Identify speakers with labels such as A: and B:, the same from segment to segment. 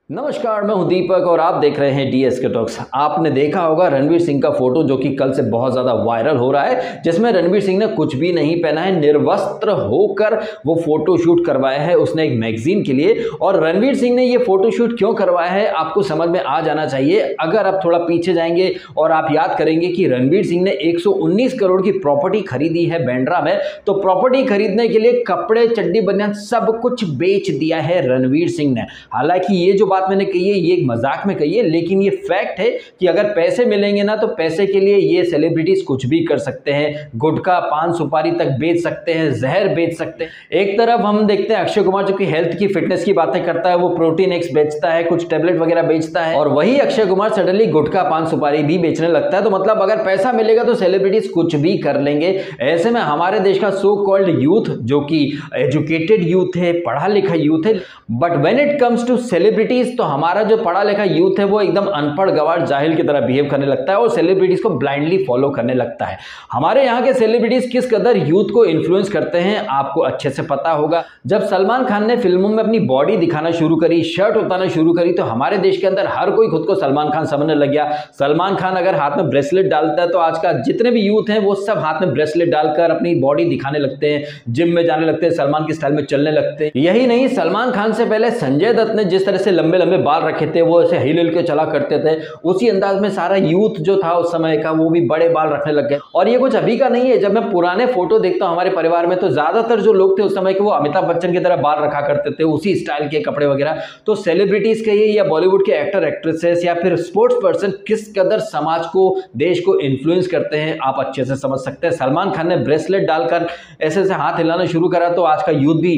A: नमस्कार, मैं हूं दीपक और आप देख रहे हैं डीएस के टॉक्स। आपने देखा होगा रणवीर सिंह का फोटो जो कि कल से बहुत ज़्यादा वायरल हो रहा है, जिसमें रणवीर सिंह ने कुछ भी नहीं पहना है, निर्वस्त्र होकर वो फोटो शूट करवाया है उसने एक मैगजीन के लिए। और रणवीर सिंह ने ये फोटो शूट क्यों करवाया है आपको समझ में आ जाना चाहिए। अगर आप थोड़ा पीछे जाएंगे और आप याद करेंगे कि रणवीर सिंह ने 119 करोड़ की प्रॉपर्टी खरीदी है बांद्रा में, तो प्रॉपर्टी खरीदने के लिए कपड़े, चड्डी, बनियान सब कुछ बेच दिया है रणवीर सिंह ने। हालांकि ये जो बात मैंने कही है ये एक मजाक में कही है, लेकिन ये फैक्ट है कि अगर पैसे मिलेंगे ना तो पैसे के लिए ये सेलिब्रिटीज कुछ भी कर सकते हैं। गुटखा, पान सुपारी तक बेच सकते हैं, जहर बेच सकते हैं। एक तरफ हम देखते हैं अक्षय कुमार जो कि हेल्थ की, फिटनेस की बातें करता है, वो प्रोटीन एक्स बेचता है, कुछ टेबलेट वगैरह बेचता है, और वही अक्षय कुमार सडनली गुटखा, पान सुपारी भी बेचने लगता है। तो मतलब अगर पैसा मिलेगा तो सेलिब्रिटीज कुछ भी कर लेंगे। ऐसे में हमारे देश का सो कॉल्ड यूथ जो कि एजुकेटेड यूथ है, पढ़ा लिखा यूथ है, but when it comes to celebrities तो हमारा जो पढ़ा लिखा यूथ है वो एकदम अनपढ़, गवार, जाहिल की तरह बिहेव करने लगता है और सेलिब्रिटीज को ब्लाइंडली फॉलो करने लगता है। हमारे यहाँ के सेलिब्रिटीज किस कदर यूथ को इन्फ्लुएंस करते हैं आपको अच्छे से पता होगा। जब सलमान खान ने फिल्मों में अपनी बॉडी दिखाना शुरू करी, शर्ट उतारना शुरू करी, तो हमारे देश के अंदर हर कोई खुद को सलमान खान समझने लग गया। सलमान खान अगर हाथ में ब्रेसलेट डालता है तो आज का जितने भी यूथ हैं वो सब हाथ में ब्रेसलेट डालकर अपनी बॉडी दिखाने लगते हैं, जिम में जाने लगते हैं, सलमान की स्टाइल में चलने लगते हैं। यही नहीं, सलमान खान से पहले संजय दत्त ने जिस तरह से लंबे लंबे बाल रखे थे, वो ऐसे हिल हिल के चला करते थे, उसी अंदाज में सारा यूथ जो था उस समय का वो भी बड़े बाल रखने लग गए। और ये कुछ अभी का नहीं है, जब मैं पुराने फोटो देखता हूं हमारे परिवार में तो ज्यादातर जो लोग थे उस समय के वो अमिताभ बच्चन की तरह बाल रखा करते थे, उसी स्टाइल के कपड़े वगैरह। तो सेलिब्रिटीज कहिए या बॉलीवुड के एक्टर एक्ट्रेसेस या फिर स्पोर्ट्स पर्सन किस कदर समाज को, देश को इन्फ्लुएंस करते हैं आप अच्छे से समझ सकते हैं। सलमान खान ने ब्रेसलेट डालकर ऐसे ऐसे हाथ हिलाना शुरू करा तो आज का यूथ भी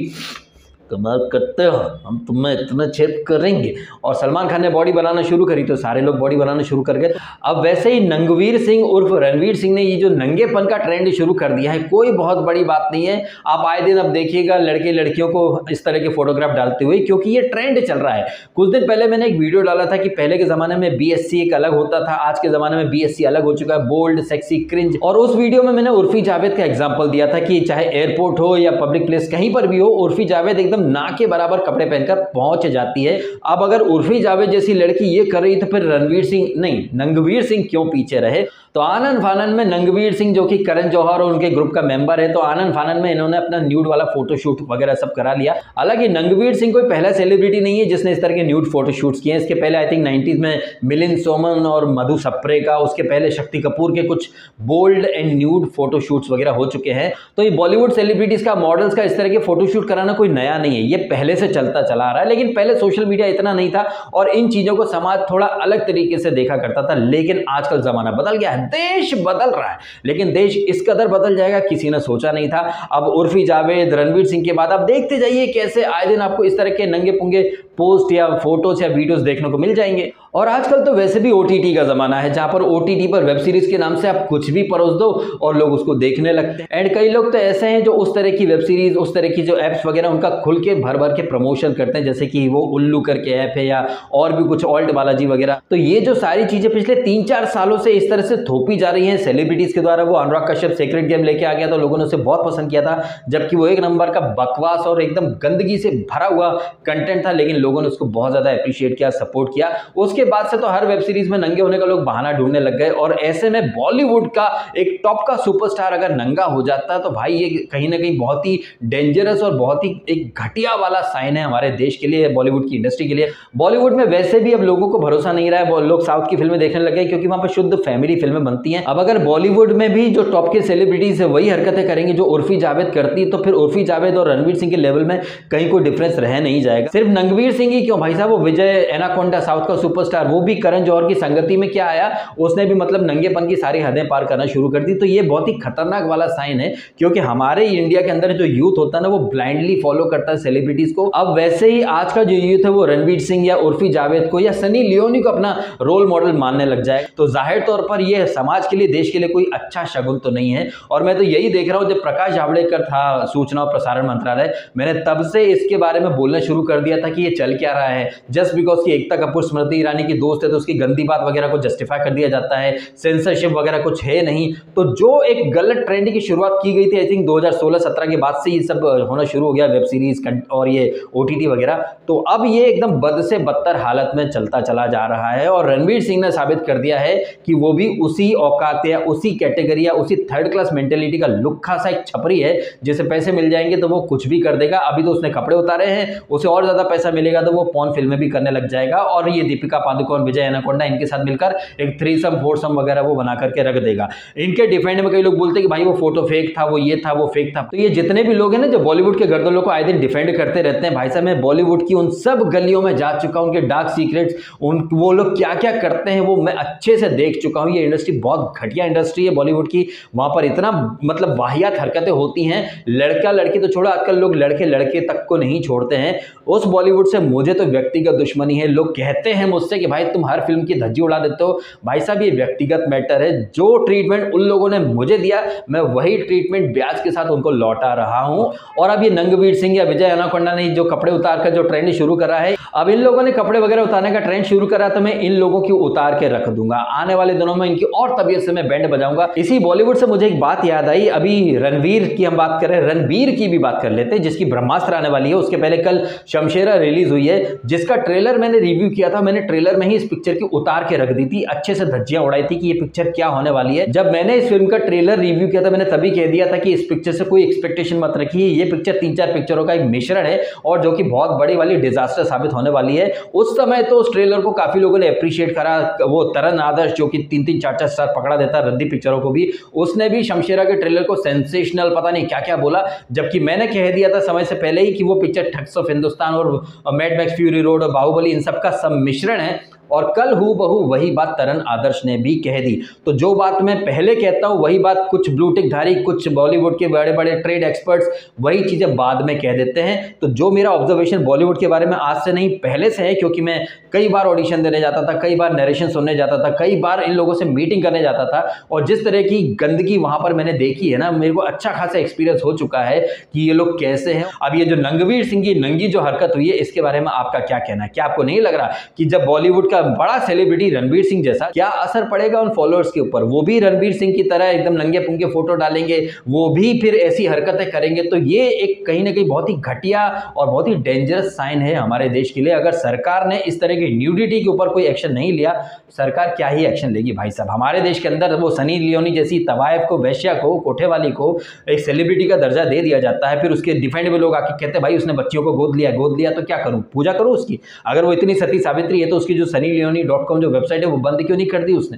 A: कमाल करते हो, हम तुम्हें इतना छेद करेंगे। और सलमान खान ने बॉडी बनाना शुरू करी तो सारे लोग बॉडी बनाना शुरू कर गए। अब वैसे ही नंगवीर सिंह उर्फ रणवीर सिंह ने ये जो नंगेपन का ट्रेंड शुरू कर दिया है, कोई बहुत बड़ी बात नहीं है। आप आए दिन अब देखिएगा लड़के लड़कियों को इस तरह के फोटोग्राफ डालते हुए, क्योंकि ये ट्रेंड चल रहा है। कुछ दिन पहले मैंने एक वीडियो डाला था कि पहले के जमाने में BSc एक अलग होता था, आज के जमाने में BSc अलग हो चुका है, बोल्ड, सेक्सी, क्रिंज। और उस वीडियो में मैंने उर्फी जावेद का एग्जाम्पल दिया था कि चाहे एयरपोर्ट हो या पब्लिक प्लेस कहीं पर भी हो, उर्फी जावेद एकदम ना के बराबर कपड़े पहनकर पहुंच जाती है। अब अगर उर्फी जावेद जैसी लड़की ये कर रही तो फिर रणवीर सिंह नहीं, नंगवीर सिंह क्यों पीछे रहे। तो आनन फानन में नंगवीर सिंह जो कि करण जौहर और उनके ग्रुप का मेंबर है, तो आनन फानन में इन्होंने अपना न्यूड वाला फोटोशूट वगैरह सब करा लिया। हालांकि नंगवीर सिंह कोई पहला सेलिब्रिटी नहीं है जिसने इस तरह के न्यूड फोटोशूट्स किए हैं। इसके पहले आई थिंक 90s में मिलिंद सोमन और मधु सप्रे का, उसके पहले शक्ति कपूर के कुछ बोल्ड एंड न्यूड फोटोशूट्स वगैरह हो चुके हैं। तो ये बॉलीवुड सेलिब्रिटीज का, मॉडल्स का इस तरह के फोटोशूट कराना कोई नया नहीं है, ये पहले से चलता चला आ रहा है। लेकिन पहले सोशल मीडिया इतना नहीं था और इन चीजों को समाज थोड़ा अलग तरीके से देखा करता था। लेकिन आजकल जमाना बदल गया है, देश बदल रहा है, लेकिन देश इस कदर बदल जाएगा किसी ने सोचा नहीं था। अब उर्फी जावेद, रणवीर सिंह के बाद आप देखते जाइए कैसे आए दिन आपको इस तरह के नंगे पुंगे पोस्ट या फोटोज या वीडियोस देखने को मिल जाएंगे। और आजकल तो वैसे भी OTT का जमाना है, जहां पर OTT पर वेब सीरीज के नाम से आप कुछ भी परोस दो और लोग उसको देखने लगते हैं। एंड कई लोग तो ऐसे हैं जो उस तरह की वेब सीरीज, उस तरह की जो एप्स वगैरह उनका खुल के भर भर के प्रमोशन करते हैं, जैसे कि वो उल्लू करके ऐप है या और भी कुछ ऑल्ट बालाजी वगैरह। तो ये जो सारी चीजें पिछले 3-4 सालों से इस तरह से थोपी जा रही हैं सेलिब्रिटीज के द्वारा। वो अनुराग कश्यप सेक्रेट गेम लेके आ गया तो लोगों ने उसे बहुत पसंद किया था, जबकि वो एक नंबर का बकवास और एकदम गंदगी से भरा हुआ कंटेंट था, लेकिन लोगों ने उसको बहुत ज्यादा अप्रिशिएट किया, सपोर्ट किया। उसके बाद से तो हर वेब सीरीज में नंगे होने का लोग बहाना ढूंढने लग गए। और ऐसे में बॉलीवुड का एक टॉप का सुपरस्टार अगर नंगा हो जाता है तो भाई ये कहीं ना कहीं बहुत ही डेंजरस और बहुत ही एक घटिया वाला साइन है हमारे देश के लिए, बॉलीवुड की इंडस्ट्री के लिए। बॉलीवुड में वैसे भी अब लोगों को भरोसा नहीं रहा है, लोग साउथ की फिल्में देखने लग गए क्योंकि वहां पर शुद्ध फैमिली फिल्में बनती हैं। अब अगर बॉलीवुड में भी जो टॉप के सेलिब्रिटीज है वही हरकतें करेंगी जो उर्फी जावेद करती, तो फिर उर्फी जावेद और रणवीर सिंह के लेवल में कहीं कोई डिफरेंस रह नहीं जाएगा। सिर्फ नंगवीर सिंह ही क्यों भाई साहब, वो विजय एनाकोंडा साउथ का सुपरस्टार, वो भी करण जौहर की संगति में क्या आया, उसने भी मतलब नंगेपन की सारी हदें पार करना शुरू कर दी। तो ये बहुत ही खतरनाक वाला साइन है, क्योंकि हमारे इंडिया के अंदर जो यूथ होता है ना वो ब्लाइंडली फॉलो करता है सेलिब्रिटीज को। अब वैसे ही आज का जो यूथ है वो रणवीर सिंह या उर्फी जावेद को या सनी लियोनी को अपना रोल मॉडल मानने लग जाए, तो जाहिर तौर पर यह समाज के लिए, देश के लिए कोई अच्छा शगुन तो नहीं है। और मैं तो यही देख रहा हूं, जब प्रकाश जावड़ेकर था सूचना और प्रसारण मंत्रालय, मैंने तब से इसके बारे में बोलना शुरू कर दिया था कि ये चल क्या रहा है। जस्ट बिकॉज की एकता कपूर स्मृति ईरानी की दोस्त है तो उसकी गंदी बात वगैरह को जस्टिफाई कर दिया जाता है, सेंसरशिप वगैरह कुछ है नहीं। तो जो एक गलत ट्रेंड की शुरुआत की गई थी आई थिंक 2016-17 के बाद से ये सब होना शुरू हो गया, वेब सीरीज सीरीज और ये OTT वगैरह। तो अब ये एकदम बद से बदतर हालत में चलता चला जा रहा है और रणवीर सिंह ने साबित कर दिया है कि वो भी उसी औकात या उसी कैटेगरी या उसी थर्ड क्लास मेंटेलिटी का लुक्खा सा एक छपरी है, जिसे पैसे मिल जाएंगे तो वो कुछ भी कर देगा। अभी तो उसने कपड़े उतारे हैं, उसे और ज्यादा पैसा मिलेगा तो वो पॉर्न फिल्में भी करने लग जाएगा और ये दीपिका पादुकोण, विजय एनाकोंडा इनके साथ मिलकर एक थ्रीसम फोरसम वगैरह वो बना करके रख देगा। इनके डिफेंड में कई लोग बोलते हैं कि भाई वो फोटो फेक था, वो ये था, वो फेक था। तो ये जितने भी लोग हैं ना जो बॉलीवुड के गर्दनों को आए दिन डिफेंड करते रहते हैं, भाई साहब मैं बॉलीवुड की उन सब गलियों में जा चुका हूं, उनके डार्क सीक्रेट्स, वो लोग क्या क्या करते हैं वो मैं अच्छे से देख चुका हूं। ये इंडस्ट्री बहुत घटिया इंडस्ट्री है बॉलीवुड की, वहां पर इतना मतलब वाहियात हरकतें होती हैं, लड़का लड़की तो छोड़ो, आजकल लोग लड़के लड़के तक को नहीं छोड़ते हैं। उस बॉलीवुड से मुझे तो व्यक्तिगत दुश्मनी है। लोग कहते हैं मुझसे कि भाई तुम हर फिल्म की धज्जी उड़ा देते हो, भाई साहब ये व्यक्तिगत मैटर है। जो ट्रीटमेंट उन लोगों ने मुझे दिया मैं वही ट्रीटमेंट ब्याज के साथ उनको लौटा रहा हूं। और अब ये नंगवीर सिंह या विजय एनाकोंडा ने जो कपड़े उतार कर जो ट्रेंड शुरू करा है, अब इन लोगों ने कपड़े वगैरह उतारने का ट्रेंड शुरू करा तो मैं इन लोगों की उतार के रख दूंगा। आने वाले दिनों में इनकी और तबीयत से मैं बैंड बजाऊंगा। इसी बॉलीवुड से मुझे एक बात याद आई, अभी रणवीर की हम बात कर रहे हैं, रणबीर की भी बात कर लेते हैं जिसकी ब्रह्मास्त्र आने वाली है। उसके पहले कल शमशेरा रिलीज हुई है जिसका ट्रेलर मैंने रिव्यू किया था। मैंने ट्रेलर में ही इस पिक्चर की उतार के रख दी थी, अच्छे से धज्जियां उड़ाई थी कि ये पिक्चर क्या होने वाली है। जब मैंने इस फिल्म का ट्रेलर रिव्यू किया था मैंने तभी कह दिया था कि इस पिक्चर से कोई एक्सपेक्टेशन मत रखिए, ये पिक्चर 3-4 पिक्चरों का एक मिश्रण है और जो कि बहुत बड़ी वाली डिजास्टर साबित होने वाली है। उस समय तो उस ट्रेलर को काफी लोगों ने अप्रिशिएट करा। वो तरन आदर्श जो कि 3-3, 4-4 स्टार पकड़ा देता रद्दी पिक्चरों को भी, उसने भी शमशेरा के ट्रेलर को सेंसेशनल पता नहीं क्या क्या बोला, जबकि मैंने कह दिया था समय से पहले ही कि वो पिक्चर ठग्स ऑफ हिंदुस्तान और मैड मैक्स फ्यूरी रोड और बाहुबली इन सब का सम्मिश्रण है। और कल हूबहू वही बात तरन आदर्श ने भी कह दी। तो जो बात मैं पहले कहता हूं वही बात कुछ ब्लू टिक धारी, कुछ बॉलीवुड के बड़े बड़े ट्रेड एक्सपर्ट्स वही चीजें बाद में कह देते हैं। तो जो मेरा ऑब्जर्वेशन बॉलीवुड के बारे में आज से नहीं पहले से है, क्योंकि मैं कई बार ऑडिशन देने जाता था, कई बार नरेशन सुनने जाता था, कई बार इन लोगों से मीटिंग करने जाता था और जिस तरह की गंदगी वहां पर मैंने देखी है ना, मेरे को अच्छा खासा एक्सपीरियंस हो चुका है कि ये लोग कैसे हैं। अब ये जो नंगवीर सिंह की नंगी जो हरकत हुई है इसके बारे में आपका क्या कहना है? क्या आपको नहीं लग रहा कि जब बॉलीवुड का बड़ा सेलिब्रिटी रणवीर सिंह जैसा, क्या असर पड़ेगा उन फॉलोअर्स के ऊपर? वो भी रणवीर सिंह की तरह एकदम नंगे पुंगे फोटो डालेंगे, वो भी फिर ऐसी हरकतें करेंगे। तो ये एक कहीं ना कहीं बहुत ही घटिया और बहुत ही डेंजरस साइन है हमारे देश के लिए। अगर सरकार ने इस तरह की न्यूडिटी के ऊपर कोई एक्शन नहीं लिया, सरकार क्या ही एक्शन लेगी भाई साहब। हमारे देश के अंदर वो सनी लियोनी जैसी तवायफ को, वैश्या को, कोठेवाली को एक सेलिब्रिटी का दर्जा दे दिया जाता है, फिर उसके डिफेंड में लोग आके कहते हैं भाई उसने बच्चियों को गोद लिया तो क्या करूं, पूजा करूं उसकी? अगर वो इतनी सती सावित्री है तो उसकी जो sunnyleone.com जो वेबसाइट है वो बंद क्यों नहीं कर दी उसने?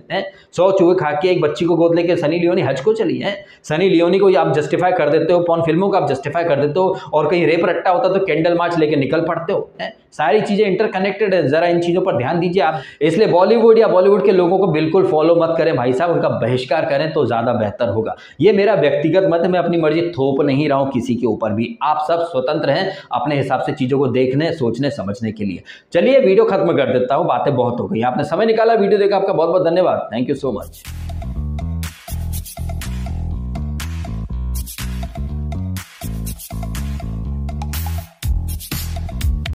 A: 100 चूहे खा के एक बच्ची को गोद लेके सनी लियोनी हज को चली है। सनी लियोनी को आप जस्टिफाई कर देते हो, पॉर्न फिल्मों को आप जस्टिफाई कर देते हो, और कहीं रेप रट्टा होता तो कैंडल मार्च लेके निकल पड़ते हो। सारी चीजें इंटरकनेक्टेड है, जरा इन चीजों पर ध्यान दीजिए आप। इसलिए बॉलीवुड या बॉलीवुड के लोगों को बिल्कुल फॉलो मत करें भाई साहब, उनका बहिष्कार करें तो ज्यादा बेहतर होगा। ये मेरा व्यक्तिगत मत है, मैं अपनी मर्जी थोप नहीं रहा हूं किसी के ऊपर भी। आप सब स्वतंत्र हैं अपने हिसाब से चीजों को देखने, सोचने, समझने के लिए। चलिए वीडियो खत्म कर देता हूं, बातें बहुत हो गई। आपने समय निकाला, वीडियो देखा, आपका बहुत बहुत धन्यवाद। Thank you so much.